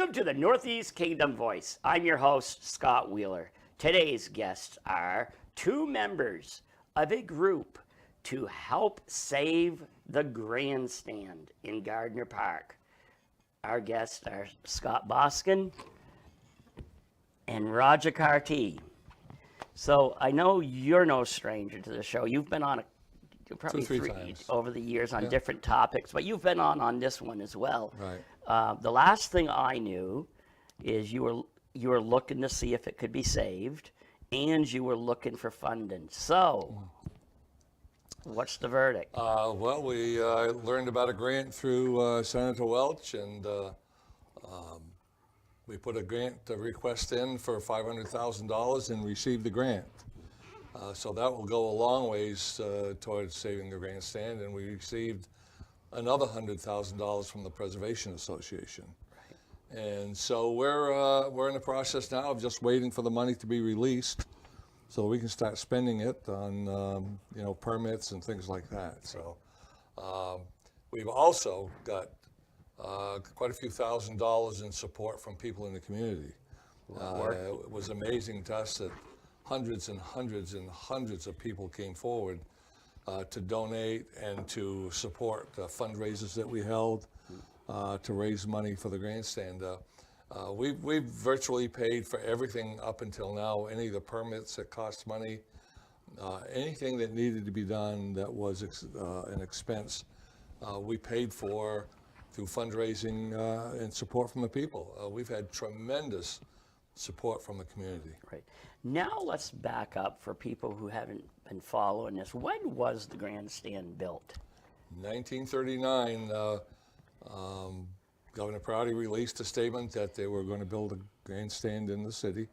Welcome to the Northeast Kingdom Voice. I'm your host, Scott Wheeler. Today's guests are two members of a group to help save the Grandstand in Gardner Park. Our guests are Scott Boskin and Roger Carty. So I know you're no stranger to the show. You've been on probably three times over the years on different topics, but you've been on this one as well. Right. The last thing I knew is you were looking to see if it could be saved, and you were looking for funding. So, what's the verdict? Well, we learned about a grant through Senator Welch, and we put a grant request in for $500,000 and received the grant. So that will go a long ways towards saving the grandstand, and we received another $100,000 from the Preservation Association. Right. And so we're in the process now of just waiting for the money to be released, so we can start spending it on permits and things like that. So we've also got quite a few $1,000s in support from people in the community. It was amazing to us that hundreds and hundreds and hundreds of people came forward to donate and to support fundraisers that we held to raise money for the grandstand. We've virtually paid for everything up until now, any of the permits that cost money, anything that needed to be done that was an expense, we paid for through fundraising and support from the people. We've had tremendous support from the community. Right. Now let's back up for people who haven't been following this. When was the grandstand built? 1939, Governor Prouty released a statement that they were going to build a grandstand in the city,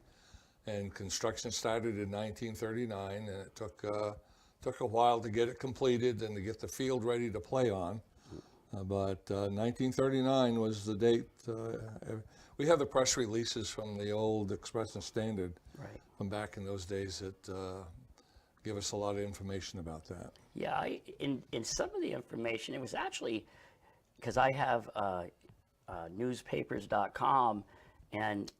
and construction started in 1939, and it took a while to get it completed and to get the field ready to play on. But 1939 was the date. We have the press releases from the old Express and Standard from back in those days that give us a lot of information about that. Yeah, in some of the information, it was actually, because I have newspapers.com, and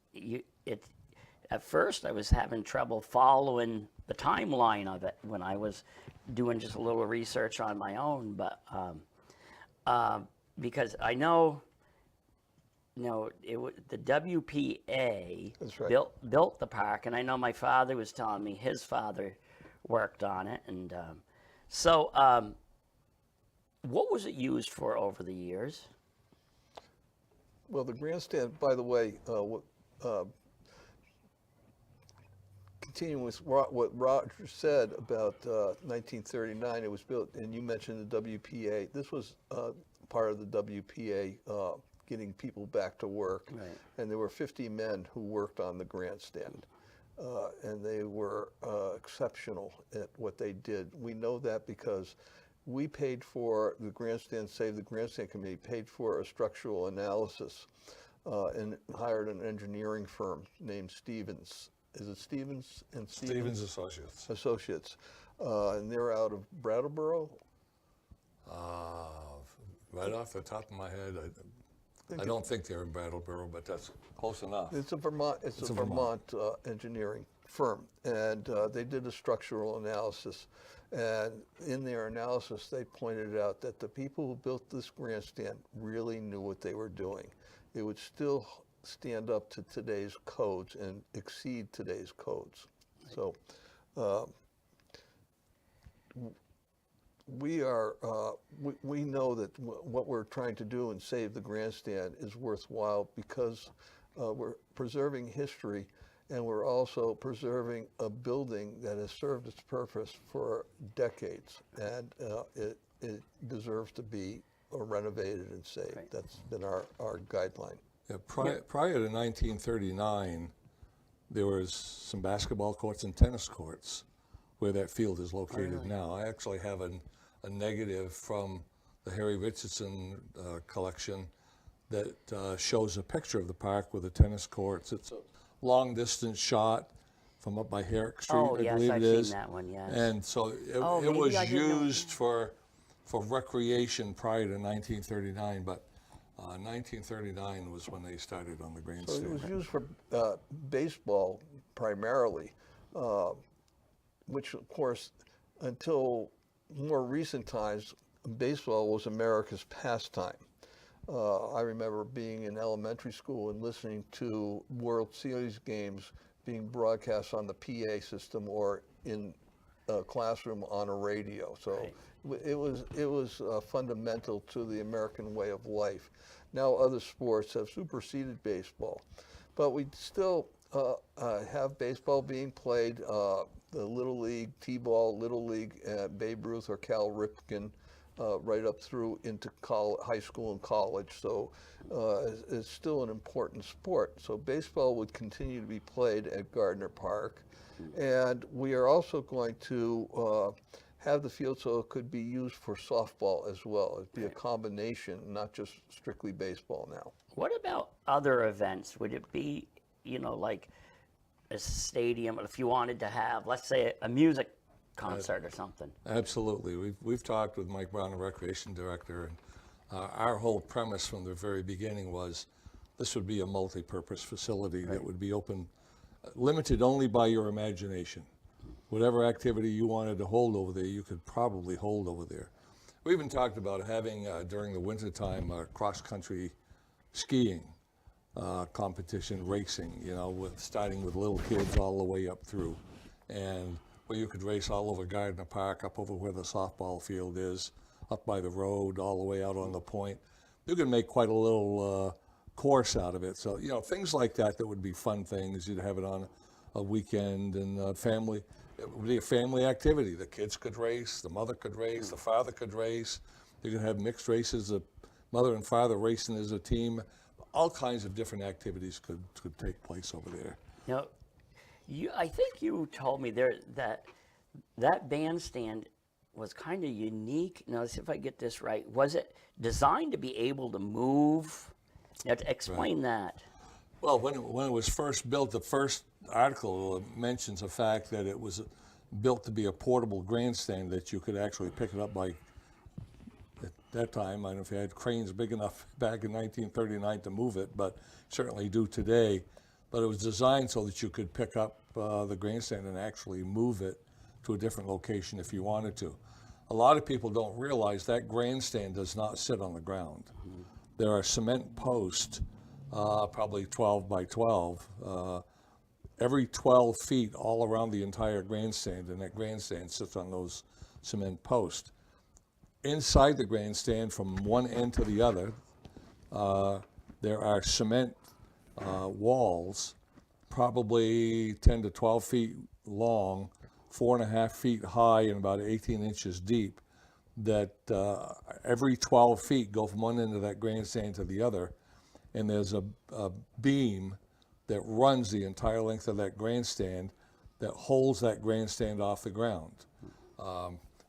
at first I was having trouble following the timeline of it when I was doing just a little research on my own, but because I know, the WPA built the park, and I know my father was telling me his father worked on it, and so what was it used for over the years? Well, the grandstand, by the way, continuing with what Roger said about 1939, it was built, and you mentioned the WPA. This was part of the WPA getting people back to work. Right. And there were 50 men who worked on the grandstand. And they were exceptional at what they did. We know that because we paid for the Grandstand, Save the Grandstand Committee, paid for a structural analysis and hired an engineering firm named Stevens. Is it Stevens and Stevens Associates. Associates. And they're out of Brattleboro? Right off the top of my head, I don't think they're in Brattleboro, but that's close enough. It's a Vermont engineering firm, and they did a structural analysis. And in their analysis, they pointed out that the people who built this grandstand really knew what they were doing. It would still stand up to today's codes and exceed today's codes. So we know that what we're trying to do and save the grandstand is worthwhile because we're preserving history, and we're also preserving a building that has served its purpose for decades, and it deserves to be renovated and saved. Right. That's been our guideline. Yeah, prior to 1939, there was some basketball courts and tennis courts where that field is located now. I actually have a negative from the Harry Richardson collection that shows a picture of the park with the tennis courts. It's a long distance shot from up by Herrick Street, I believe it is. I've seen that one, yes. And so it was used for recreation prior to 1939, but 1939 was when they started on the So grandstand. it was used for baseball primarily, which of course, until more recent times, baseball was America's pastime. I remember being in elementary school and listening to World Series games being broadcast on the PA system or in a classroom on a radio. So it was fundamental to the American way of life. Now other sports have superseded baseball, but we still have baseball being played. The Little League, T-ball, Little League, Babe Ruth or Cal Ripken, right up through into high school and college. So it's still an important sport. So baseball would continue to be played at Gardner Park. And we are also going to have the field so it could be used for softball as well. It'd be a combination, not just strictly baseball now. What about other events? Would it be, like a stadium, if you wanted to have, let's say, a music concert or something? Absolutely. We've talked with Mike Brown, the recreation director, and our whole premise from the very beginning was this would be a multi-purpose facility that would be open, limited only by your imagination. Whatever activity you wanted to hold over there, you could probably hold over there. We even talked about having, during the wintertime, cross-country skiing competition, racing, starting with little kids all the way up through. And where you could race all over Gardner Park, up over where the softball field is, up by the road, all the way out on the point. You could make quite a little course out of it. So, things like that would be fun things. You'd have it on a weekend and family. It would be a family activity. The kids could race, the mother could race, the father could race. You could have mixed races, the mother and father racing as a team. All kinds of different activities could take place over there. I think you told me there that bandstand was kind of unique. Now, let's see if I get this right. Was it designed to be able to move? Now, to explain that. Well, when it was first built, the first article mentions the fact that it was built to be a portable grandstand that you could actually pick it up by, at that time, I don't know if you had cranes big enough back in 1939 to move it, but certainly do today. But it was designed so that you could pick up the grandstand and actually move it to a different location if you wanted to. A lot of people don't realize that grandstand does not sit on the ground. Mm-hmm. There are cement posts, probably 12 by 12, every 12 feet all around the entire grandstand, and that grandstand sits on those cement posts. Inside the grandstand, from one end to the other, there are cement walls, probably 10 to 12 feet long, 4.5 feet high, and about 18 inches deep, that every 12 feet go from one end of that grandstand to the other, and there's a beam that runs the entire length of that grandstand that holds that grandstand off the ground.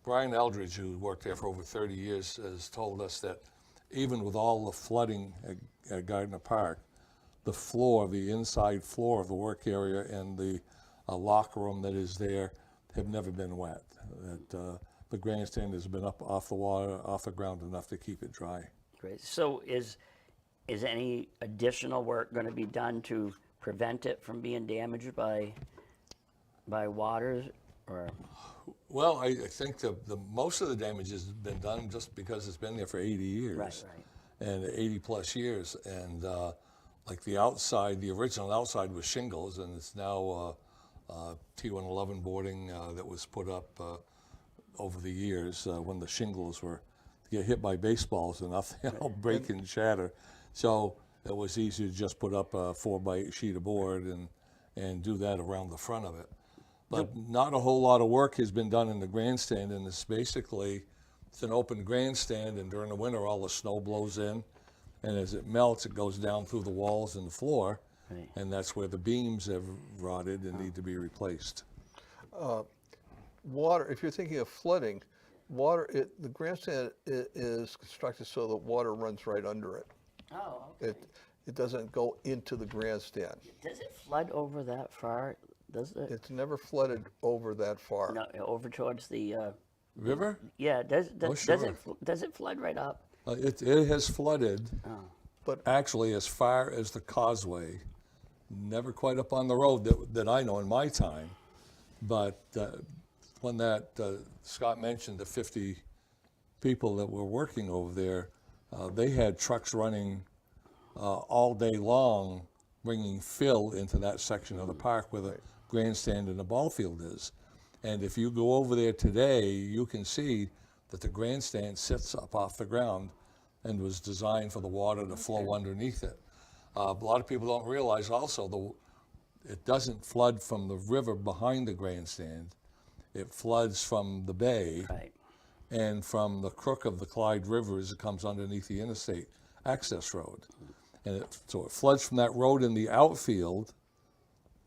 Brian Eldridge, who worked there for over 30 years, has told us that even with all the flooding at Gardner Park, the inside floor of the work area and the locker room that is there have never been wet. That the grandstand has been up off the ground enough to keep it dry. Great. So is any additional work going to be done to prevent it from being damaged by water, or? Well, I think the most of the damage has been done just because it's been there for 80 years. Right. And 80 plus years. And like the outside, the original outside was shingles, and it's now T111 boarding that was put up over the years when the shingles were to get hit by baseballs enough, break and shatter. So it was easy to just put up a 4x8 sheet of board and do that around the front of it. But not a whole lot of work has been done in the grandstand, and it's an open grandstand, and during the winter all the snow blows in, and as it melts it goes down through the walls and the floor, and that's where the beams have rotted and need to be replaced. Water, if you're thinking of flooding, the grandstand is constructed so that water runs right under it. Oh, okay. It doesn't go into the grandstand. Does it flood over that far? Does it? It's never flooded over that far. No, over towards the River? Yeah. Does sure. it flood right up? It has flooded, But actually as far as the causeway, never quite up on the road that I know in my time. But when Scott mentioned the 50 people that were working over there, they had trucks running all day long, bringing fill into that section of the park where the grandstand and the ball field is. And if you go over there today, you can see that the grandstand sits up off the ground and was designed for the water to flow underneath it. A lot of people don't realize also it doesn't flood from the river behind the grandstand. It floods from the bay Right. and from the crook of the Clyde River as it comes underneath the interstate access road. And so it floods from that road in the outfield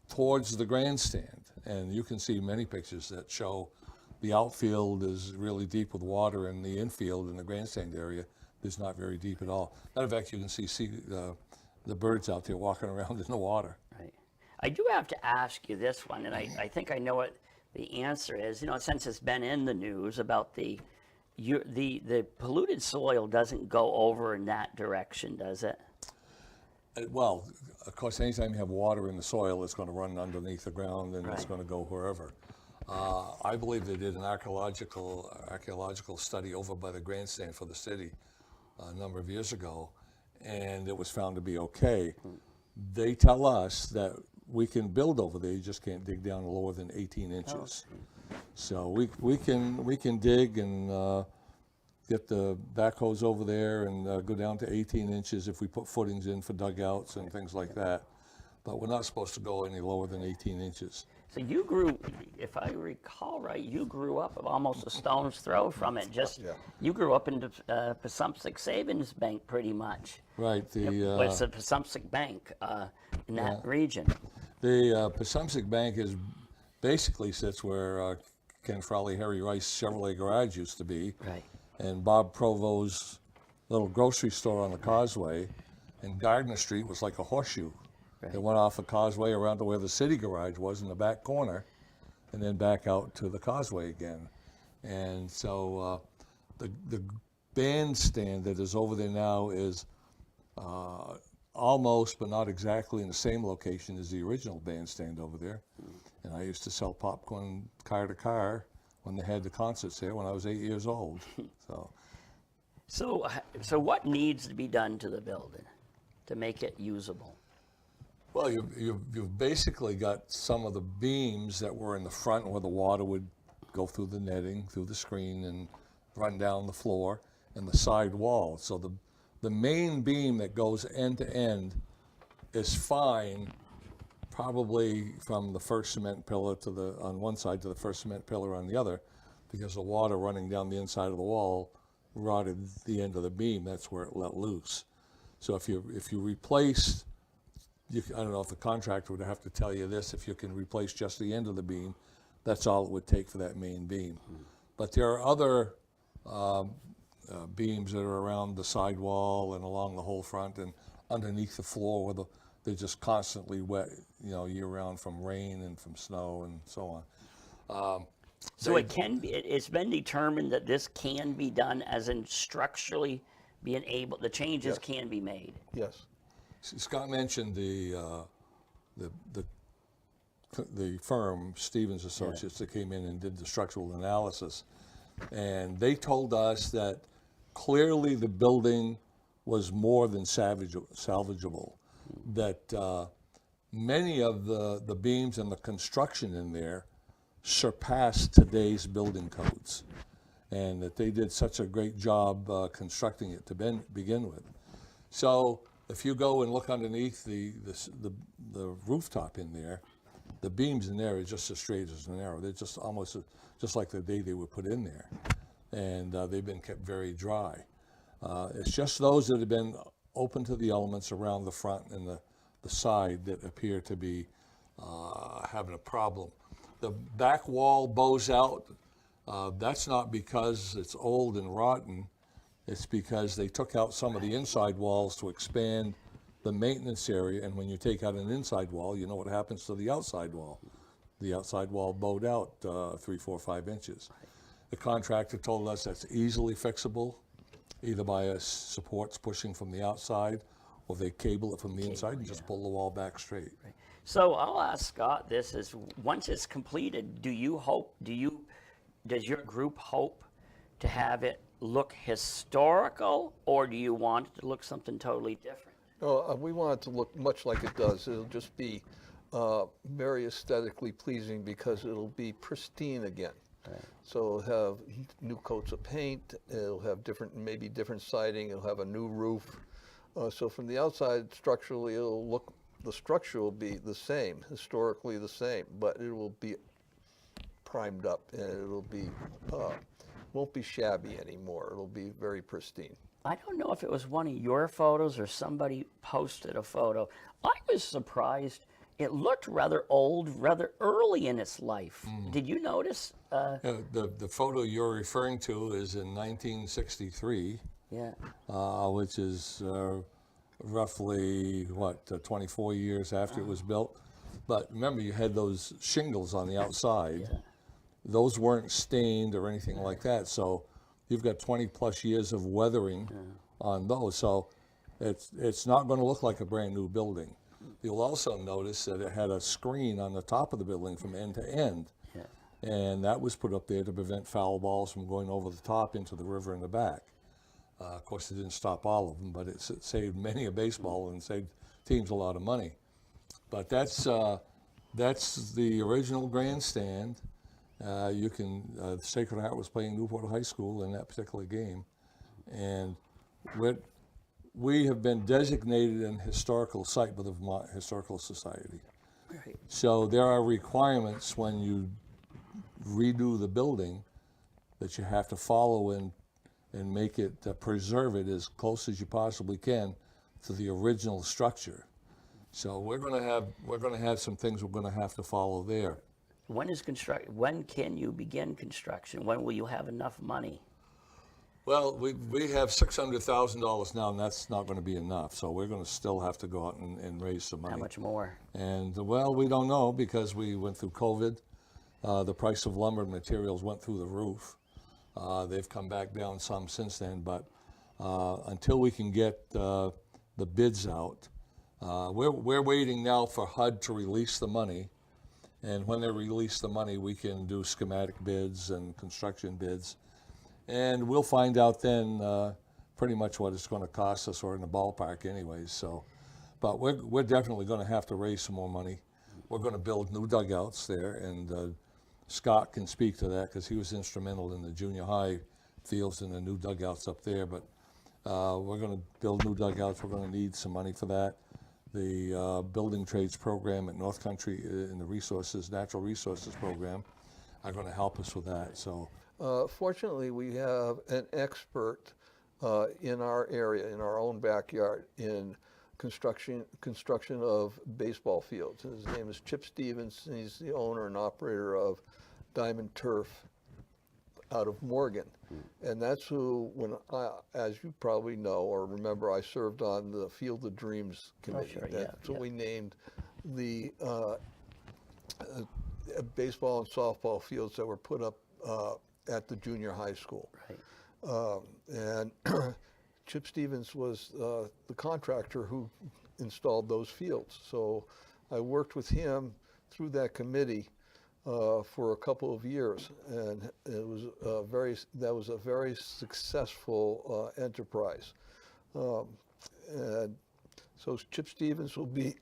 towards the grandstand. And you can see many pictures that show the outfield is really deep with water, and the infield in the grandstand area is not very deep at all. Matter of fact, you can see the birds out there walking around in the water. Right. I do have to ask you this one, and I think I know what the answer is. You know, since it's been in the news about the polluted soil doesn't go over in that direction, does it? Well, of course, anytime you have water in the soil, it's going to run underneath the ground and it's going to go wherever. I believe they did an archaeological study over by the grandstand for the city a number of years ago, and it was found to be okay. They tell us that we can build over there, you just can't dig down lower than 18 inches. So we can dig and get the backhoes over there and go down to 18 inches if we put footings in for dugouts and things like that. But we're not supposed to go any lower than 18 inches. So you grew, if I recall right, you grew up almost a stone's throw from it. You grew up in the Passumpsic Savings Bank, pretty much. Right. It's the Passumpsic Bank in that region. The Passumpsic Bank basically sits where Ken Frawley, Harry Rice Chevrolet Garage used to be. Right. And Bob Provost's little grocery store on the causeway, and Gardner Street was like a horseshoe. Right. It went off the causeway around to where the city garage was in the back corner, and then back out to the causeway again. And so the bandstand that is over there now is almost, but not exactly in the same location as the original bandstand over there. And I used to sell popcorn car to car when they had the concerts there when I was 8 years old. So what needs to be done to the building to make it usable? Well, you've basically got some of the beams that were in the front where the water would go through the netting, through the screen, and run down the floor, and the side wall. So the main beam that goes end to end is fine, probably from the first cement pillar on one side to the first cement pillar on the other, because the water running down the inside of the wall rotted the end of the beam. That's where it let loose. So if you replace, I don't know if the contractor would have to tell you this, if you can replace just the end of the beam, that's all it would take for that main beam. But there are other beams that are around the sidewall and along the whole front and underneath the floor where they're just constantly wet, year round from rain and from snow and so on. So it's been determined that this can be done, as in structurally being able, the changes can be made. yes, Scott mentioned the firm, Stevens Associates, that came in and did the structural analysis. And they told us that clearly the building was more than salvageable, that many of the beams and the construction in there surpassed today's building codes, and that they did such a great job constructing it to begin with. So if you go and look underneath the rooftop in there, the beams in there are just as straight as an arrow. They're just almost just like the day they were put in there, and they've been kept very dry. It's just those that have been open to the elements around the front and the side that appear to be having a problem. The back wall bows out. That's not because it's old and rotten. It's because they took out some of the inside walls to expand the maintenance area, and when you take out an inside wall, you know what happens to the outside wall. The outside wall bowed out 3, 4, 5 inches. The contractor told us that's easily fixable. either by supports pushing from the outside, or they cable it from the inside and just pull the wall back straight. Right. So I'll ask Scott this: is once it's completed, does your group hope to have it look historical, or do you want it to look something totally different? No, we want it to look much like it does. It'll just be very aesthetically pleasing because it'll be pristine again. Right. So it'll have new coats of paint, it'll have maybe different siding, it'll have a new roof. So from the outside, structurally, the structure will be the same, historically the same, but it will be primed up and it'll be, won't be shabby anymore. It'll be very pristine. I don't know if it was one of your photos or somebody posted a photo. I was surprised. It looked rather old, rather early in its life. Did you notice? The photo you're referring to is in 1963, Yeah. which is roughly, 24 years after it was built. But remember, you had those shingles on the outside. Yeah. Those weren't stained or anything like that. So you've got 20 plus years of weathering on those. So it's not going to look like a brand new building. You'll also notice that it had a screen on the top of the building from end to end. Yeah. And that was put up there to prevent foul balls from going over the top into the river in the back. Of course, it didn't stop all of them, but it saved many a baseball and saved teams a lot of money. But that's the original grandstand. Sacred Heart was playing Newport High School in that particular game, and we have been designated an historical site by the Vermont Historical Society. Right. So there are requirements when you redo the building that you have to follow and make it, preserve it as close as you possibly can to the original structure. So we're going to have some things we're going to have to follow there. When can you begin construction? When will you have enough money? Well, we have $600,000 now, and that's not going to be enough. So we're going to still have to go out and raise some money. How much more? And well, we don't know because we went through COVID. The price of lumber and materials went through the roof. They've come back down some since then, but until we can get the bids out, we're waiting now for HUD to release the money. And when they release the money, we can do schematic bids and construction bids. And we'll find out then pretty much what it's going to cost us, or in the ballpark anyways. So, but we're definitely going to have to raise some more money. We're going to build new dugouts there, and Scott can speak to that because he was instrumental in the junior high fields and the new dugouts up there. But we're going to build new dugouts. We're going to need some money for that. The building trades program at North Country in the natural resources program are going to help us with that. So. Fortunately, we have an expert in our area, in our own backyard, in construction of baseball fields. His name is Chip Stevens. He's the owner and operator of Diamond Turf out of Morgan. And that's who, as you probably know or remember, I served on the Field of Dreams committee. Oh, sure, That's what we named the baseball and softball fields that were put up at the junior high school. Right. And Chip Stevens was the contractor who installed those fields. So I worked with him through that committee for a couple of years, and it was that was a very successful enterprise. And so Chip Stevens will be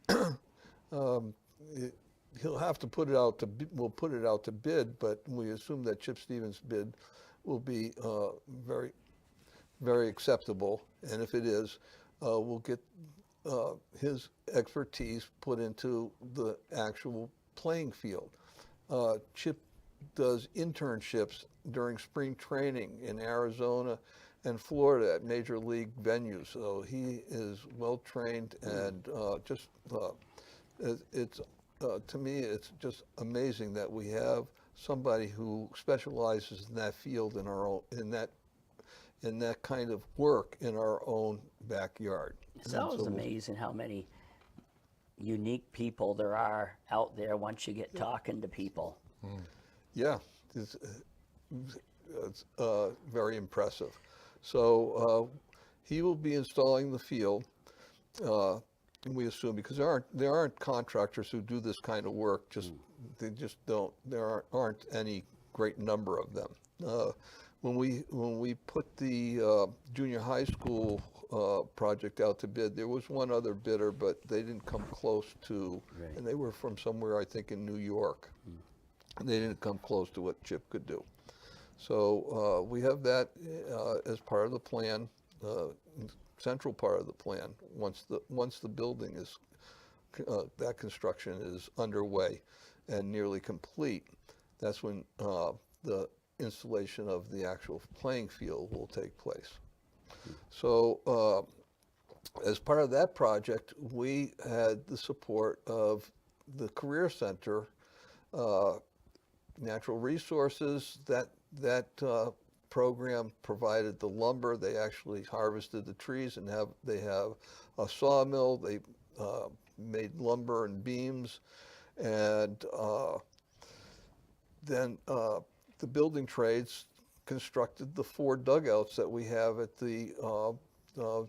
he'll have to put it out to we'll put it out to bid, but we assume that Chip Stevens' bid will be very, very acceptable, and if it is, we'll get his expertise put into the actual playing field. Chip does internships during spring training in Arizona and Florida at major league venues, so he is well trained, and it's to me, it's just amazing that we have somebody who specializes in that field in our own, in that kind of work in our own backyard. It's always amazing how many unique people there are out there once you get talking to people. Yeah, it's very impressive. So he will be installing the field. And we assume, because there aren't contractors who do this kind of work. They just don't. There aren't any great number of them. When we put the junior high school project out to bid, there was one other bidder, but they didn't come close to, Right. and they were from somewhere, I think, in New York. And they didn't come close to what Chip could do. So we have that as part of the plan, central part of the plan. Once the building is, that construction is underway and nearly complete, that's when the installation of the actual playing field will take place. So as part of that project, we had the support of the Career Center, Natural Resources. That program provided the lumber. They actually harvested the trees, and they have a sawmill. They made lumber and beams, and then the building trades constructed the 4 dugouts that we have at the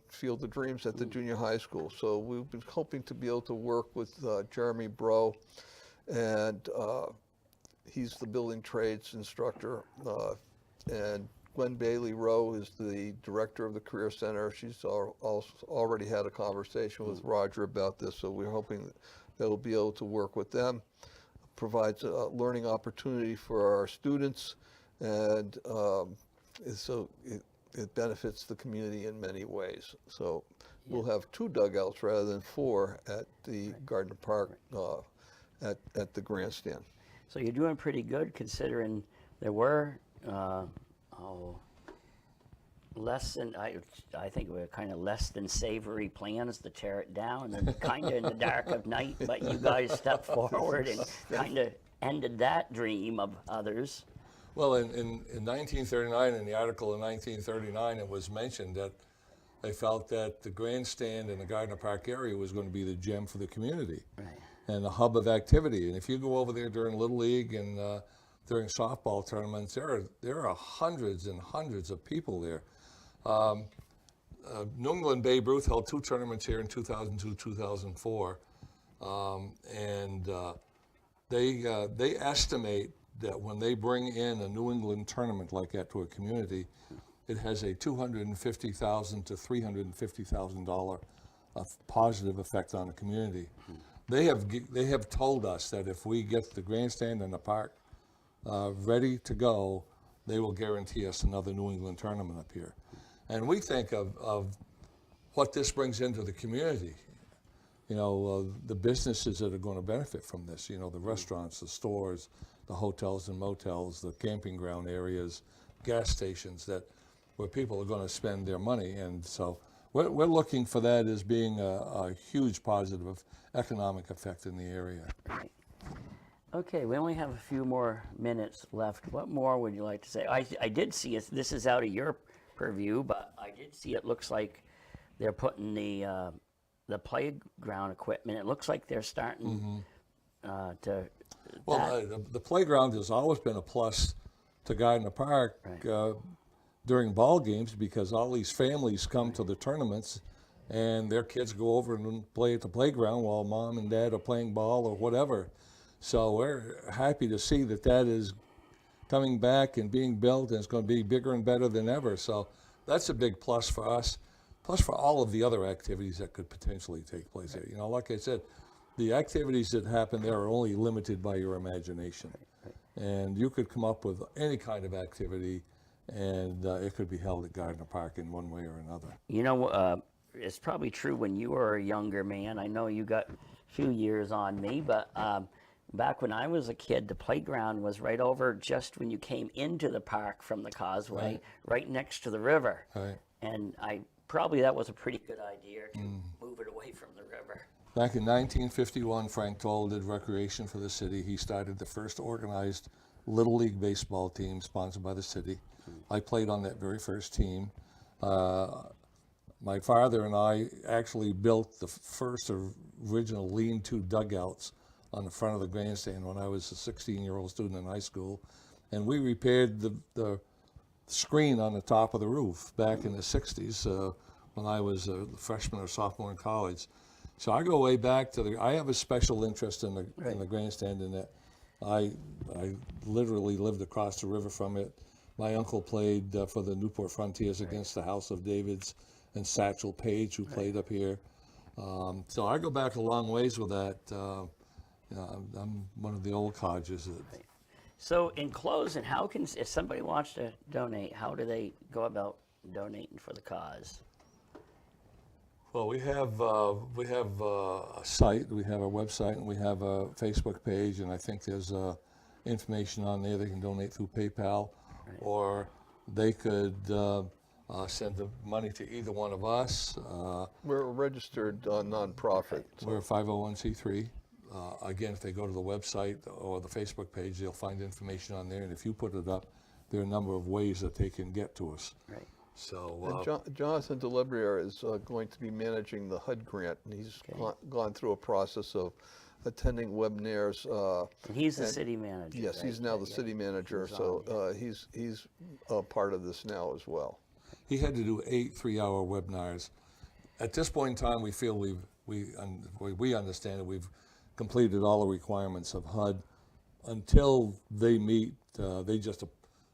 Field of Dreams at the junior high school. So we've been hoping to be able to work with Jeremy Bro, and he's the building trades instructor, and Gwen Bailey Rowe is the director of the Career Center. She's already had a conversation with Roger about this, so we're hoping that they'll be able to work with them. Provides a learning opportunity for our students, and so it benefits the community in many ways. So we'll have 2 dugouts rather than 4 at the Gardner Park at the Grandstand. So you're doing pretty good, considering there were less than, I think we were kind of less than savory plans to tear it down, and kind of in the dark of night, but you guys stepped forward and kind of ended that dream of others. Well, in 1939, in the article in 1939, it was mentioned that they felt that the Grandstand in the Gardner Park area was going to be the gem for the community. Right. And a hub of activity. And if you go over there during Little League and during softball tournaments, there are hundreds and hundreds of people there. New England Babe Ruth held 2 tournaments here in 2002, 2004, and they estimate that when they bring in a New England tournament like that to a community, it has a $250,000 to $350,000 positive effect on the community. They have told us that if we get the Grandstand and the park ready to go, they will guarantee us another New England tournament up here. And we think of what this brings into the community. You know, the businesses that are going to benefit from this, you know, the restaurants, the stores, the hotels and motels, the camping ground areas, gas stations, where people are going to spend their money. And so we're looking for that as being a huge positive economic effect in the area. Right. Okay, we only have a few more minutes left. What more would you like to say? I did see it. This is out of your purview, but I did see it looks like they're putting the playground equipment. It looks like they're starting to. Well, the playground has always been a plus to Gardner Park during ball games, because all these families come to the tournaments and their kids go over and play at the playground while mom and dad are playing ball or whatever. So we're happy to see that is coming back and being built, and it's going to be bigger and better than ever. So that's a big plus for us, plus for all of the other activities that could potentially take place there. You know, like I said, the activities that happen there are only limited by your imagination. And you could come up with any kind of activity, and it could be held at Gardner Park in one way or another. You know, it's probably true when you were a younger man. I know you got a few years on me, but back when I was a kid, the playground was right over just when you came into the park from the causeway, right next to the river. Right. And that was a pretty good idea to move it away from the river. Back in 1951, Frank Toll did recreation for the city. He started the first organized Little League baseball team sponsored by the city. I played on that very first team. My father and I actually built the first original lean-to dugouts on the front of the grandstand when I was a 16-year-old student in high school. And we repaired the screen on the top of the roof back in the 60s when I was a freshman or sophomore in college. So I go way back to I have a special interest in the grandstand in that I literally lived across the river from it. My uncle played for the Newport Frontiers against the House of Davids and Satchel Paige, who played up here. So I go back a long ways with that. I'm one of the old codgers. So in closing, how can, if somebody wants to donate, how do they go about donating for the cause? Well, we have a site, we have a website, and we have a Facebook page, and I think there's information on there. They can donate through PayPal, or they could send the money to either one of us. We're a registered nonprofit. We're a 501c3. Again, if they go to the website or the Facebook page, they'll find information on there, and if you put it up, there are a number of ways that they can get to us. Right. So Jonathan Delibriere is going to be managing the HUD grant, and he's gone through a process of attending webinars. And he's the city manager. Yes, right? he's now the city manager, so he's a part of this now as well. he had to do 8 3-hour webinars. At this point in time, we feel we understand that we've completed all the requirements of HUD. Until they meet, they just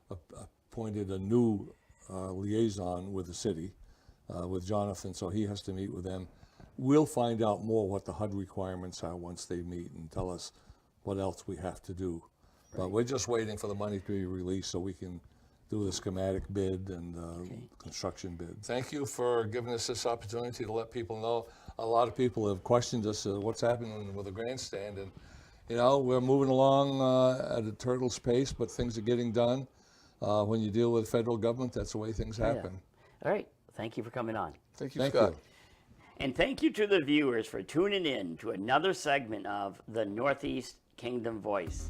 appointed a new liaison with the city, with Jonathan, so he has to meet with them. We'll find out more what the HUD requirements are once they meet and tell us what else we have to do. Right. But we're just waiting for the money to be released so we can do the schematic bid and construction bid. Thank you for giving us this opportunity to let people know. A lot of people have questioned us what's happening with the grandstand, and you know, we're moving along at a turtle's pace, but things are getting done. When you deal with federal government, that's the way things happen. Yeah. All right. Thank you for coming on. Thank you, Scott. And thank you to the viewers for tuning in to another segment of the Northeast Kingdom Voice.